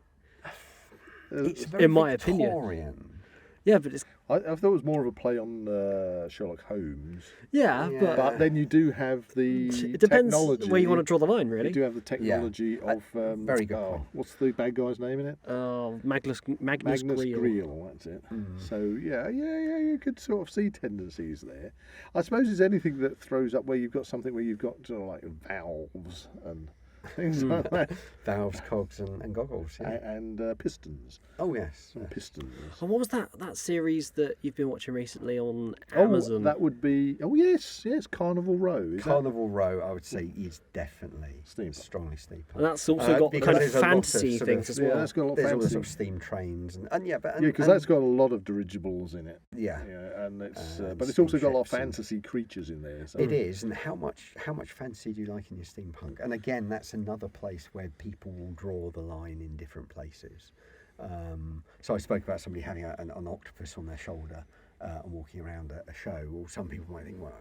It's very in my Victorian. Opinion. Yeah, but it's. I thought it was more of a play on Sherlock Holmes. Yeah, but then you do have the it depends technology. Where you want to draw the line, really. You do have the technology of very good. What's the bad guy's name in it? Magnus Greel. That's it. So yeah, you could sort of see tendencies there. I suppose it's anything that throws up where you've got something where you've got sort of like valves and things like that. Valves, cogs, and goggles, and pistons. Oh yes, pistons. And what was that Series that you've been watching recently on Amazon? That would be yes, Carnival Row. Carnival Row, I would say, is definitely strongly steampunk. And that's also got the kind of fantasy things as well. Yeah, that's got a lot of fantasy. There's all the sort of steam trains and because that's got a lot of dirigibles in it. Yeah, and it's but it's also got a lot of fantasy creatures in there. So. It is, and how much fantasy do you like in your steampunk? And again, that's another place where people will draw the line in different places. So I spoke about somebody having an octopus on their shoulder and walking around a show. Well, some people might think, well,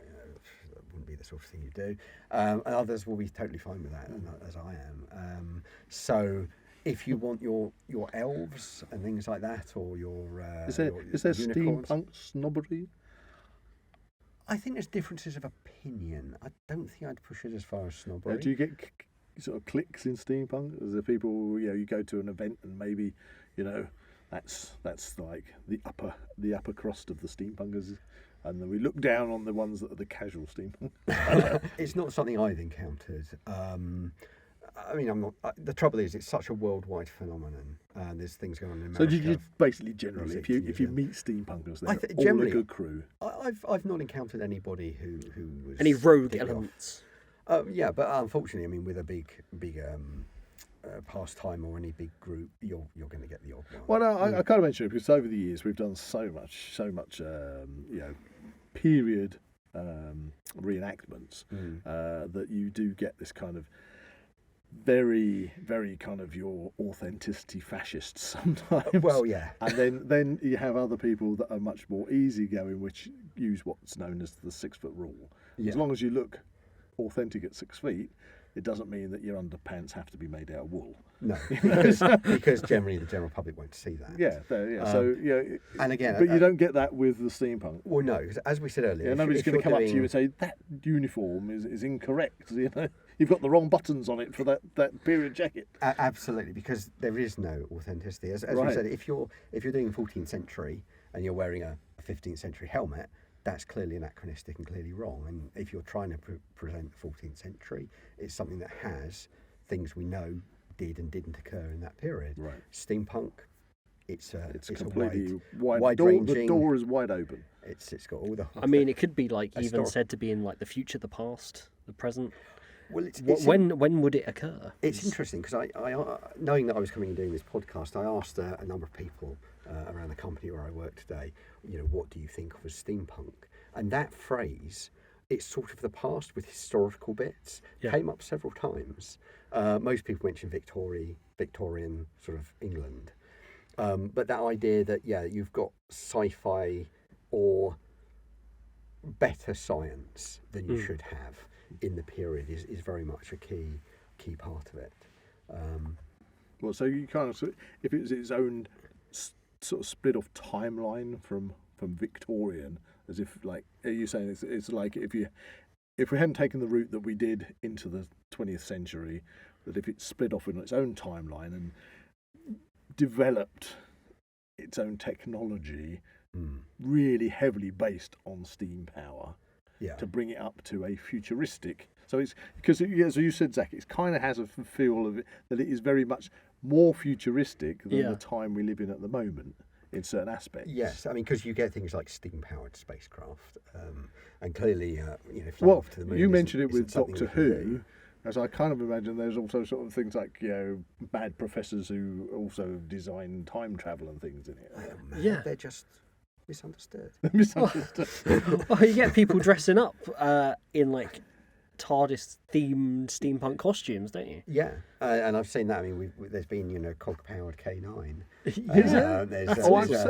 that wouldn't be the sort of thing you do. And others will be totally fine with that, as I am. So if you want your elves and things like that, or your is there steampunk snobbery? I think there's differences of opinion. I don't think I'd push it as far as snobbery. Do you get sort of cliques in steampunk? Is there people, you go to an event and maybe, that's like the upper crust of the steampunkers, and then we look down on the ones that are the casual steampunk. It's not something I've encountered. I'm not. The trouble is, it's such a worldwide phenomenon, and there's things going on in America. So you basically, generally, if you meet steampunkers, they're all a good crew. I've not encountered anybody who was any rogue elements. Yeah, but unfortunately, with a big pastime or any big group, you're going to get the odd one. Well, no, I can't mention it because over the years we've done so much, period reenactments that you do get this kind of very, very kind of your authenticity fascists sometimes. Well, yeah. And then you have other people that are much more easygoing, which use what's known as the 6 foot rule. Yeah. As long as you look authentic at 6 feet, it doesn't mean that your underpants have to be made out of wool. No, because generally the general public won't see that. Yeah, so and again, but you don't get that with the steampunk. Well, no, because as we said earlier, nobody's going to come up to you and say that uniform is incorrect. You've got the wrong buttons on it for that period jacket. Absolutely, because there is no authenticity. As we said, if you're doing 14th century and you're wearing a 15th century helmet, that's clearly anachronistic and clearly wrong. And if you're trying to present 14th century, it's something that has things we know did and didn't occur in that period. Right. Steampunk, it's completely wide ranging. The door is wide open. It's got all the. It could be like even said to be in like the future, the past, the present. Well, when would it occur? It's interesting because I knowing that I was coming and doing this podcast, I asked a number of people around the company where I work today, what do you think of as steampunk? And that phrase, it's sort of the past with historical bits, came up several times. Most people mention Victorian sort of England. But that idea that, you've got sci-fi or better science than you should have in the period is very much a key part of it. Well, so you kind of, if it's its own sort of split off timeline from Victorian, as if like, are you saying it's like if we hadn't taken the route that we did into the 20th century, that if it split off in its own timeline and developed its own technology, really heavily based on steam power, to bring it up to a futuristic. So it's because, as you said, Zak, it kind of has a feel of it that it is very much more futuristic than the time we live in at the moment in certain aspects. Yes, because you get things like steam-powered spacecraft, and clearly, well, off to the moon. You mentioned it with Doctor Who. As I kind of imagine, there's also sort of things like mad professors who also design time travel and things in it. They're just misunderstood. You get people dressing up in like TARDIS themed steampunk costumes, don't you? Yeah, and I've seen that. There's been cog powered K9.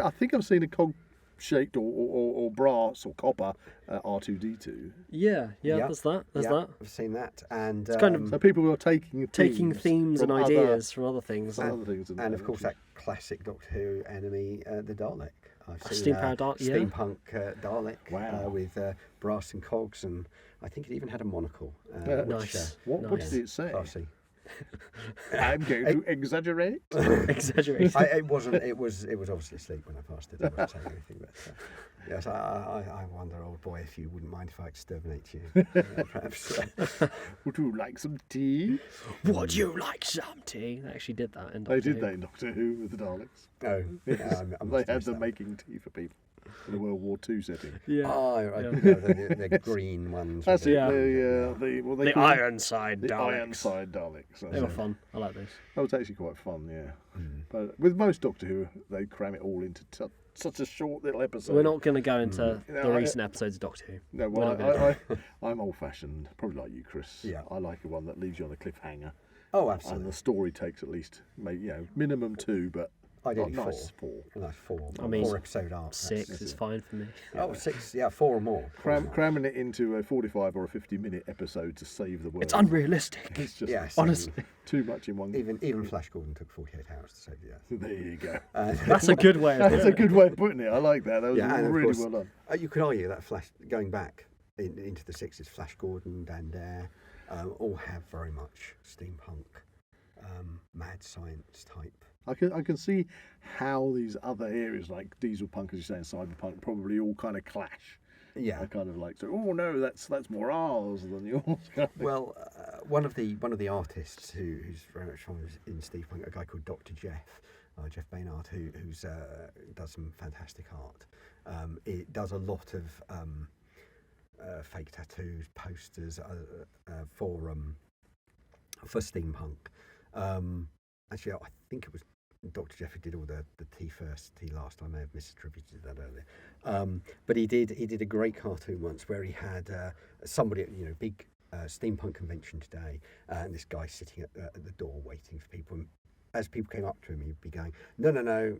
I think I've seen a cog shaped or brass or copper R2D2. Yeah. There's that. I've seen that, and it's kind of so people are taking themes and ideas from other things, and of course that classic Doctor Who enemy, the Dalek. I've seen steampunk Dalek with brass and cogs, and I think it even had a monocle. Nice. What did it say? Classy. I'm going to exaggerate. Exaggerate. It wasn't. It was obviously asleep when I passed it. I wasn't saying anything, but yes, I wonder, old boy, if you wouldn't mind if I exterminate you, perhaps. Would you like some tea? Would you like some tea? They actually did that in Doctor Who. They in Doctor Who with the Daleks. Oh, yes. They had them making tea for people in a World War II setting. The green ones. That's it. The Ironside Daleks. The Ironside Daleks. They were fun. I like those. That was actually quite fun, But with most Doctor Who, they cram it all into such a short little episode. We're not going to go into the recent episodes of Doctor Who. No, well, I'm old-fashioned, probably like you, Chris. Yeah. I like a one that leaves you on a cliffhanger. Oh, absolutely. And the story takes at least, minimum 2, but Ideally nice, four. Nice four. I mean, 4 episode arc. 6 is fine for me. Oh, 6, yeah, 4 or more. Cramming it into a 45 or a 50-minute episode to save the world. It's unrealistic. It's just honestly too much in one. Even Flash Gordon took 48 hours to save the Earth. There you go. That's a good way. That's a good way of putting it. I like that. That was really well done. You could argue that Flash, going back into the 60s, Flash Gordon, Dan Dare, all have very much steampunk, mad science type. I can see how these other areas like diesel punk, as you say, and cyberpunk probably all kind of clash. Yeah, I kind of like, so oh no, that's more ours than yours. Well, one of the artists who's very much famous in steampunk, a guy called Dr. Jeff Baynard, who's does some fantastic art. It does a lot of fake tattoos, posters for steampunk. Actually, I think it was Dr. Jeff who did all the T first, T last. I may have misattributed that earlier. But he did a great cartoon once where he had somebody at big steampunk convention today, and this guy sitting at the door waiting for people. And as people came up to him, he'd be going, "No,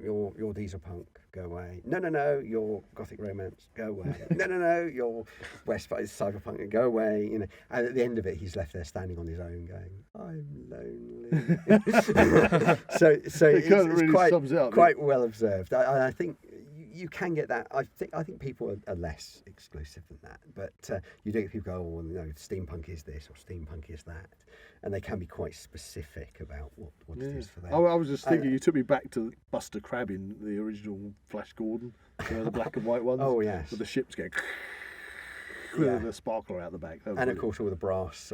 you're diesel punk, go away. No, you're gothic romance, go away. No, you're West cyberpunk, go away." And at the end of it, he's left there standing on his own, going, "I'm lonely." so it's really quite well observed. I think you can get that. I think people are less exclusive than that, but you do get people go, "Oh, no, steampunk is this or steampunk is that," and they can be quite specific about what it is for them. I was just thinking, you took me back to Buster Crab in the original Flash Gordon, the black and white ones. Oh yes, with the ships going with the sparkler out the back. And of course all the brass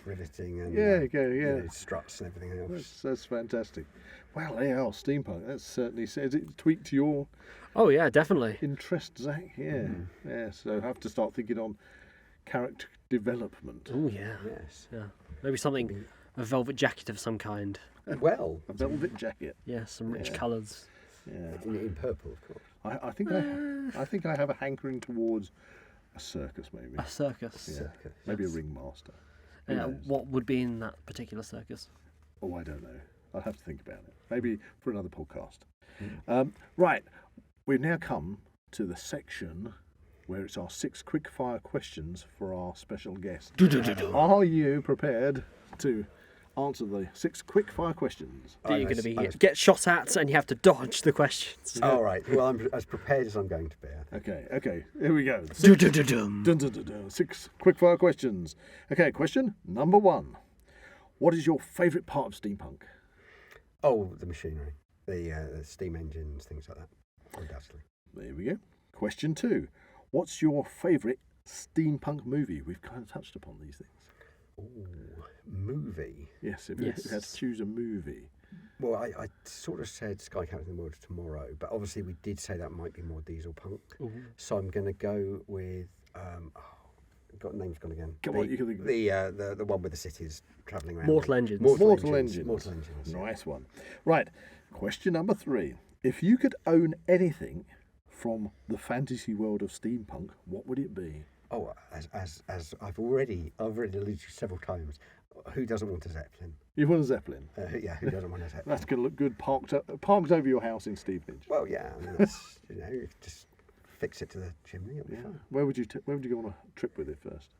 riveting and struts and everything else. That's fantastic. Well, steampunk. That's certainly says it tweaked to your. Oh yeah, definitely. Interest, Zach. Yeah, yeah. So I have to start thinking on character development. Oh yeah. Yes. Yeah. Maybe something, a velvet jacket of some kind. Well, a velvet jacket. Yeah, some rich colours. Yeah, in purple, of course. I think I have a hankering towards a circus, maybe. A circus. Yeah. Circus. Maybe a ringmaster. What would be in that particular circus? Oh, I don't know. I'll have to think about it. Maybe for another podcast. Right. We've now come to the section where it's our 6 quick-fire questions for our special guest. Are you prepared to answer the 6 quick-fire questions? You're going to be get shot at and you have to dodge the questions. All right. Well, I'm as prepared as I'm going to be. Okay. Here we go. 6 quick-fire questions. Okay, question number 1. What is your favourite part of steampunk? Oh, the machinery, the steam engines, things like that. Undoubtedly. There we go. Question 2. What's your favourite steampunk movie? We've kind of touched upon these things. Ooh, movie. Yes, if you had to choose a movie. Well, I sort of said Sky Captain the World of Tomorrow, but obviously we did say that might be more diesel punk. So I'm going to go with. Name's gone again. Come on, you can think of the one with the cities travelling around. Mortal Engines. Mortal Engines. Yeah. Nice one. Right. Question number 3. If you could own anything from the fantasy world of steampunk, what would it be? Oh, as I've already alluded to several times, who doesn't want a Zeppelin? You want a Zeppelin? Yeah, who doesn't want a Zeppelin? That's going to look good parked over your house in Stevenage. Well, yeah, I mean, that's, just fix it to the chimney. It'll be fine. Where would you go on a trip with it first?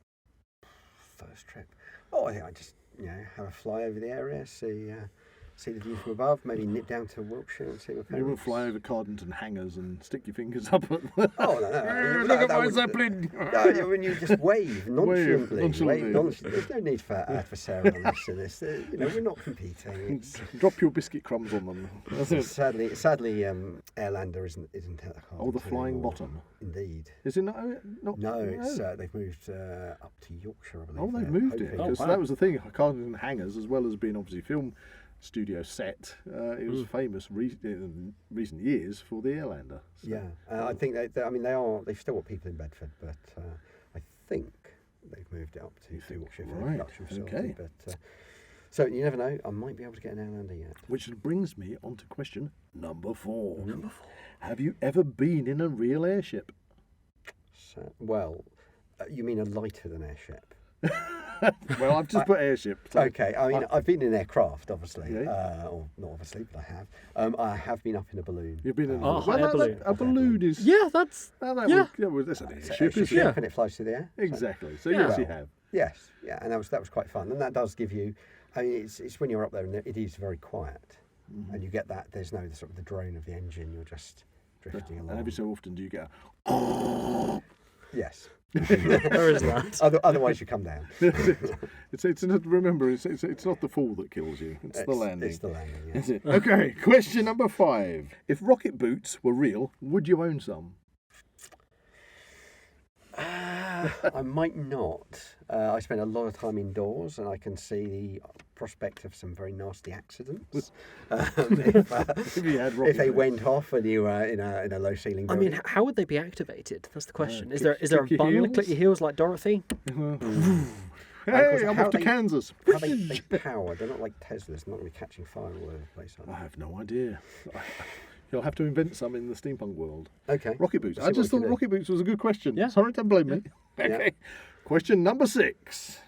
First trip? Oh, I think I'd just have a fly over the area, see the view from above, maybe nip down to Wiltshire and see my parents. You wouldn't fly over Cardington hangers and stick your fingers up at the... Oh, no. Look at my Zeppelin! No, when you just wave nonchalantly. There's no need for adversarialness in this. We're not competing. Drop your biscuit crumbs on them. Sadly, Airlander isn't the flying bottom. Indeed. Is it not? No, it's they've moved up to Yorkshire, I believe. Oh, they've moved it. Because that was the thing. Cardington hangers, as well as being obviously film studio set, it was famous in recent years for the Airlander. So. Yeah, I think they've still got people in Bedford, but I think they've moved it up to Yorkshire for the production facility. Okay. But so you never know, I might be able to get an Airlander yet. Which brings me on to question number 4. Have you ever been in a real airship? So, you mean a lighter than airship? Well, I've just put airship. So Okay, I mean, I've been in aircraft, obviously. Yeah. Or not obviously, but I have. I have been up in a balloon. You've been in a balloon. A balloon is... Yeah, that's... That's an airship, isn't it? And it flies through the air. Exactly. So yes, you have. Yes, yeah, and that was quite fun. And that does give you... I mean, it's when you're up there and it is very quiet. Mm-hmm. And you get that, there's no sort of the drone of the engine, you're just drifting along. And every so often do you get Yes. Where is that? Otherwise you come down. It's not, remember, it's not the fall that kills you, it's the landing. It's the landing, yeah. Is it? Okay, question number 5. If rocket boots were real, would you own some? I might not. I spend a lot of time indoors, and I can see the prospect of some very nasty accidents. If they went off and you were in a low ceiling building. I mean, how would they be activated? That's the question. Is there a button to click your heels like Dorothy? Hey, I'm off to Kansas. How they power? They're not like Teslas. They're not really catching fire all over the place. I have no idea. You'll have to invent some in the steampunk world. Okay. Rocket boots. I just thought rocket boots was a good question. Yeah. Sorry, don't blame me. Okay. Yeah. Question number 6.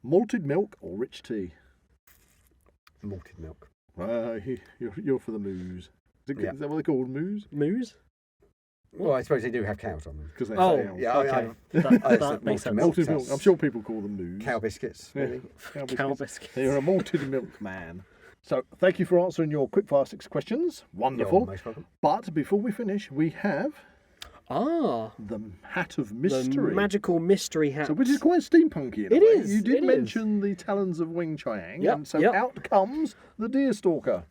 Malted milk or rich tea? Malted milk. You're for the moose. Is that what they're called? Moose? Moose? Well, I suppose they do have cows on them. Because they say yeah, okay. That makes sense. Malted milk. I'm sure people call them moose. Cow biscuits, really. Yeah. Cow biscuits. You're a malted milk man. So, thank you for answering your quickfire 6 questions. Wonderful. You're most welcome. But before we finish, we have the Hat of Mystery. The magical mystery hat. So, which is quite steampunky in a way. You did mention the talons of Wing Chiang, and so out comes the Deerstalker.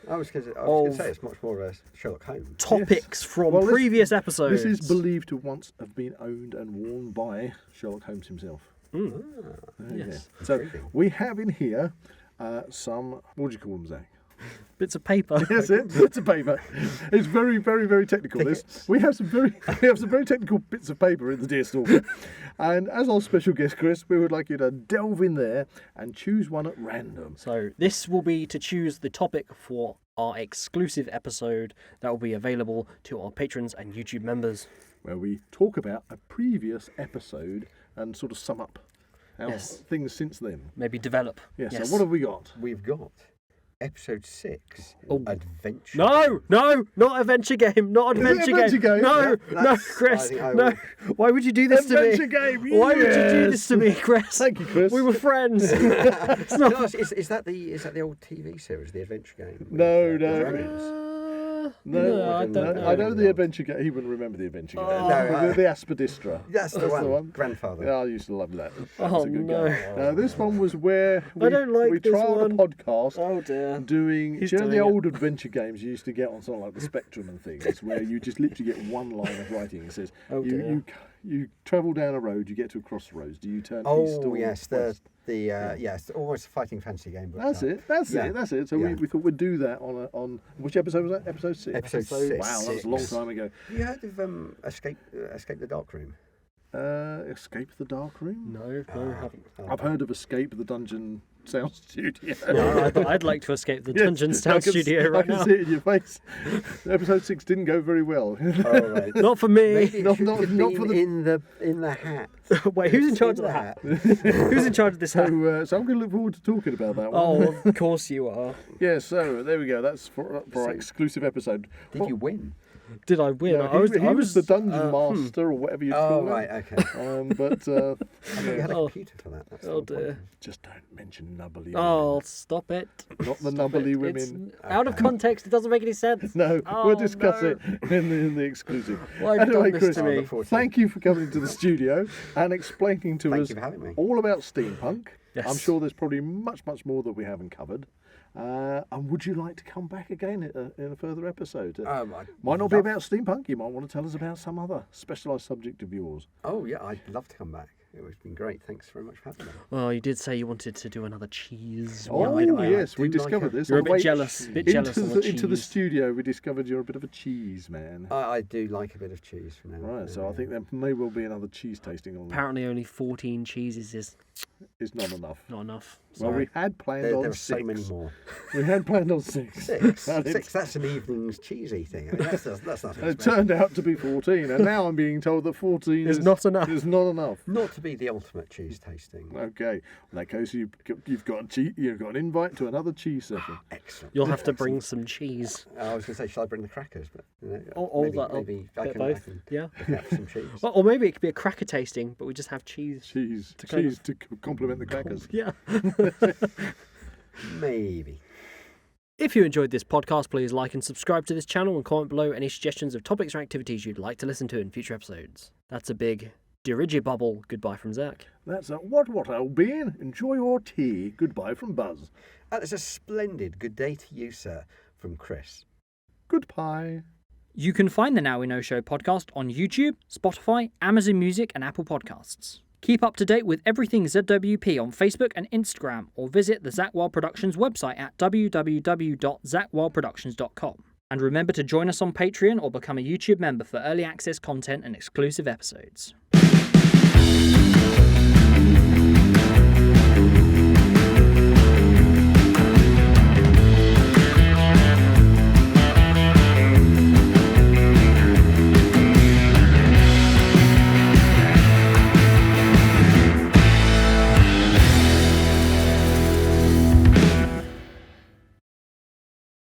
I was going to say it's much more of a Sherlock Holmes. Topics from previous episodes. This is believed to once have been owned and worn by Sherlock Holmes himself. Yes. So, we have in here some, what do you call them, Zach? Bits of paper. Yes, bits of paper. It's very, very, very technical. We have some very technical bits of paper in the Deerstalker. And as our special guest, Chris, we would like you to delve in there and choose one at random. So this will be to choose the topic for our exclusive episode that will be available to our patrons and YouTube members, where we talk about a previous episode and sort of sum up things since then. Maybe develop. Yes. So what have we got? We've got Episode 6, Adventure. No, not adventure game, not adventure game. No, Chris, no. Why would you do this to me? Adventure game. Why would you do this to me, Chris? Thank you, Chris. We were friends. Is that the old TV series, The Adventure Game? No, I don't know. I know the adventure game. He wouldn't remember the adventure game. The Aspidistra. That's the one. Grandfather. Yeah, I used to love that. Oh, no. Now, this one was where we trialled a podcast doing, the old adventure games you used to get on something like the Spectrum and things, where you just literally get one line of writing. It says, you travel down a road, you get to a crossroads. Do you turn east or west? Yes, almost a fighting fantasy game. But that's it. So we thought we'd do that on which episode was that? Episode 6. Episode 6. Wow, that was a long time ago. Have you heard of Escape the Dark Room? Escape the Dark Room? No, I haven't. I've heard of Escape the Dungeon Sound Studio. No, I'd like to escape the Dungeon Sound Studio right now. I can see it in your face. Episode 6 didn't go very well. Right. Not for me. Not for the in the hat. Wait, who's in charge of the hat? Who's in charge of this hat? So I'm going to look forward to talking about that one. Oh, of course you are. Yeah, so there we go. That's for our exclusive episode. Did you win? Did I win? No, he was the dungeon master or whatever you call it. Oh, right, okay. But I think you had a computer for that. Oh dear. Just don't mention nubbly women. Stop it. Not the nubbly women. Out of context, it doesn't make any sense. No, we'll discuss it in the exclusive. Why have you done this to me? Thank you for coming to the studio and explaining to us all about steampunk. Yes. I'm sure there's probably much more that we haven't covered. And would you like to come back again in a further episode? Might not be about steampunk. You might want to tell us about some other specialised subject of yours. Oh, yeah, I'd love to come back. It's been great. Thanks very much for having me. Well, you did say you wanted to do another cheese. Yes, we discovered this. You're a bit jealous. Into the studio, we discovered you're a bit of a cheese man. I do like a bit of cheese from now. Right, so I think there may well be another cheese tasting on. Apparently, only 14 cheeses is is not enough. Not enough. Well, we had planned on there are 6. so many more. We had planned on 6. 6? 6, that's an evening's cheese eating. I mean, that's not It turned out to be 14, and now I'm being told that 14 is not enough. Is not enough. Not to be the ultimate cheese tasting. Okay. In that case, you've got an invite to another cheese session. Excellent. You'll have to bring some cheese. I was going to say, shall I bring the crackers? But maybe I can both. look out for some cheese. Well, or maybe it could be a cracker tasting, but we just have cheese. Cheese to complement the crackers. Yeah. Maybe. If you enjoyed this podcast, please like and subscribe to this channel and comment below any suggestions of topics or activities you'd like to listen to in future episodes. That's a big dirigible goodbye from Zak. That's a what, old bean? Enjoy your tea. Goodbye from Buzz. That's a splendid good day to you, sir, from Chris. Goodbye. You can find the Now We Know Show podcast on YouTube, Spotify, Amazon Music and Apple Podcasts. Keep up to date with everything ZWP on Facebook and Instagram, or visit the Zak Wylde Productions website at www.zakwyldeproductions.com. And remember to join us on Patreon or become a YouTube member for early access content and exclusive episodes.